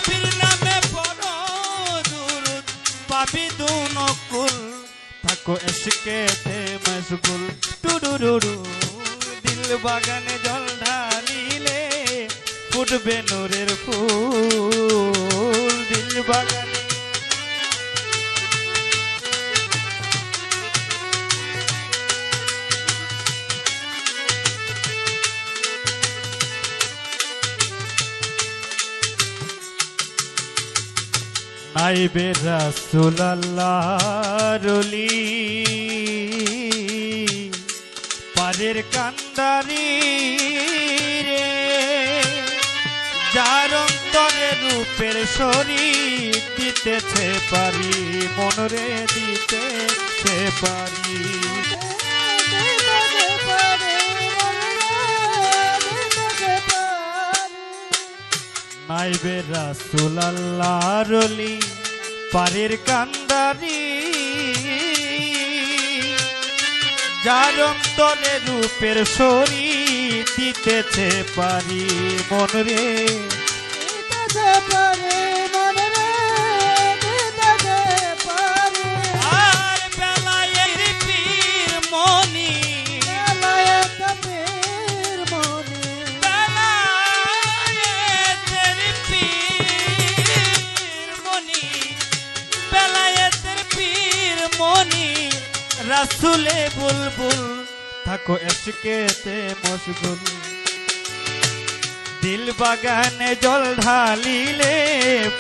নবীর নামে পড়ো দুরুদ পাবি দুনকুল থাকো ইশকেতে মশগুল টুডুরুরু দিল বাগানে জল ঢালিলে ফুটবে নূরের ফুল দিল বাগানে নাইবে রাসূলুল্লাহর ওলি পারের কান্দারি রে যার অন্তরে রূপের শরীর দিতেছে পারি মনরে দিতেছে পারি নাইবে রাসূলুল্লাহর ওলি পারের কান্দারি যার অন্তরে রূপের শরীর দিতেছে পারি মনরে আর বেলায়ের পীর মনি রাসূলে বুলবুল থাকো ইশকেতে মশগুল দিল বাগানে জল ঢালিলে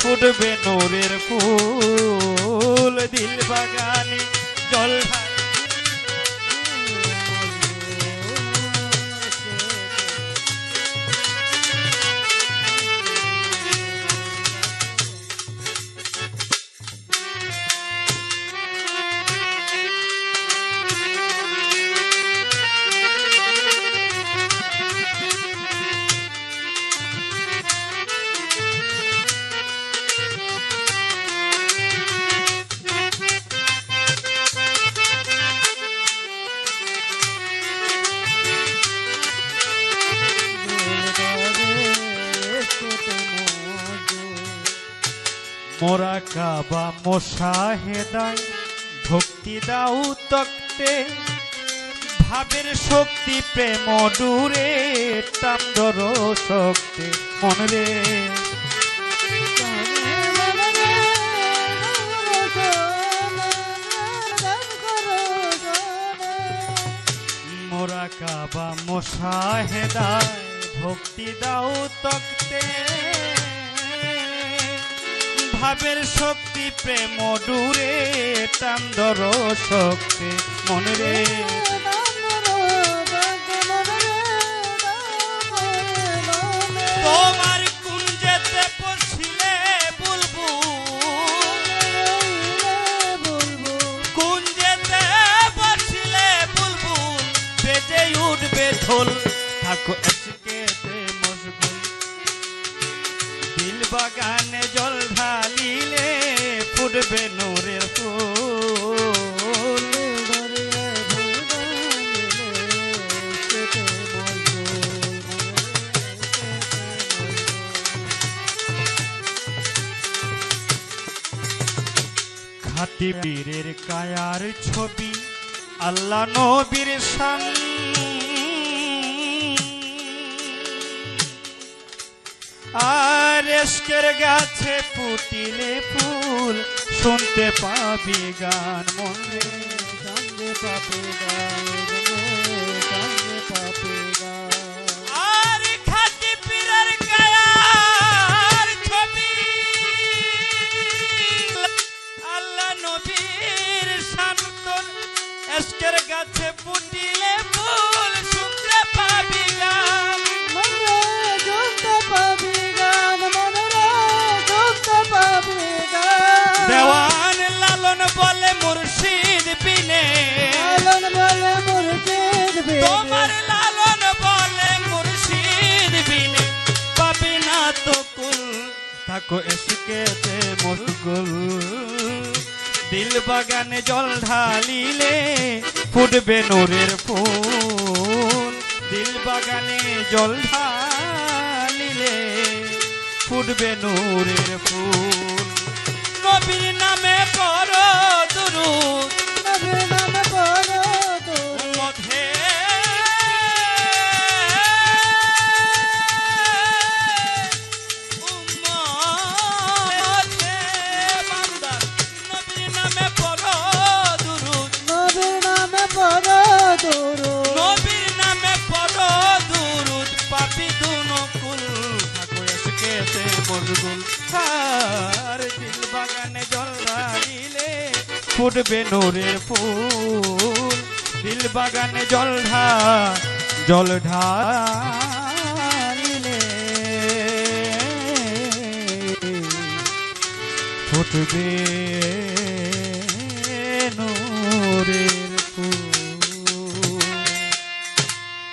ফুটবে নূরের ফুল দিল বাগানে জল মোরাকাবা মুশাহেদায় ভক্তি দাও তক্তে ভাবের শক্তি প্রেম ডুরে তান্দর শক্তি মনরে মোরাকাবা মুশাহেদায় ভক্তি দাও তক্তে ভাবের শক্তি প্রেম ডুরে তান্দর শক্তি মনরে তোমার কুঞ্জেতে পড়ছিলে বুলবুল কুঞ্জেতে পড়ছিলে বুলবুল বেজে উঠবে ঢোল থাকো ইশকেতে মশগুল দিল বাগানে জল ঢালিলে ফুটবে নূরের ফুল খাঁটি পীরের কায়ার ছবি আল্লাহ নবীর শান আর ইশকের গাছে ফুটিলে ফুল শুনতে পাবি গান মনে শুনতে পাবি গান শুনতে পাবি গান আর খাঁটি পীরের কায়ার ছবি আল্লাহ নবীর শান্তন ইশকের গাছে ফুটিলে ফুল শুনতে পাবি গান দেওয়ান লালন বলে মুর্শিদ বিনে তোমার লালন বলে মুর্শিদ বিনে পাবি না তো কুল থাকো ইশকেতে মশগুল দিল বাগানে জল ঢালিলে ফুটবে নূরের ফুল দিল বাগানে জল ঢালিলে ফুটবে নূরের ফুল নবীর নামে পড়ো দুরূদ নবীর নামে পড়ো দুরূদ মধ্যে উম্মতে বান্দার নবীর নামে পড়ো দুরূদ নবীর নামে পড়ো দুরূদ নবীর নামে পড়ো দুরূদ পাপী দুনকুল থাকো এসকেতে মশগুল আর দিল বাগানে জল ঢালিলে ফুটবে নূরের ফুল দিল বাগানে জল ঢালিলে ফুটবে নূরের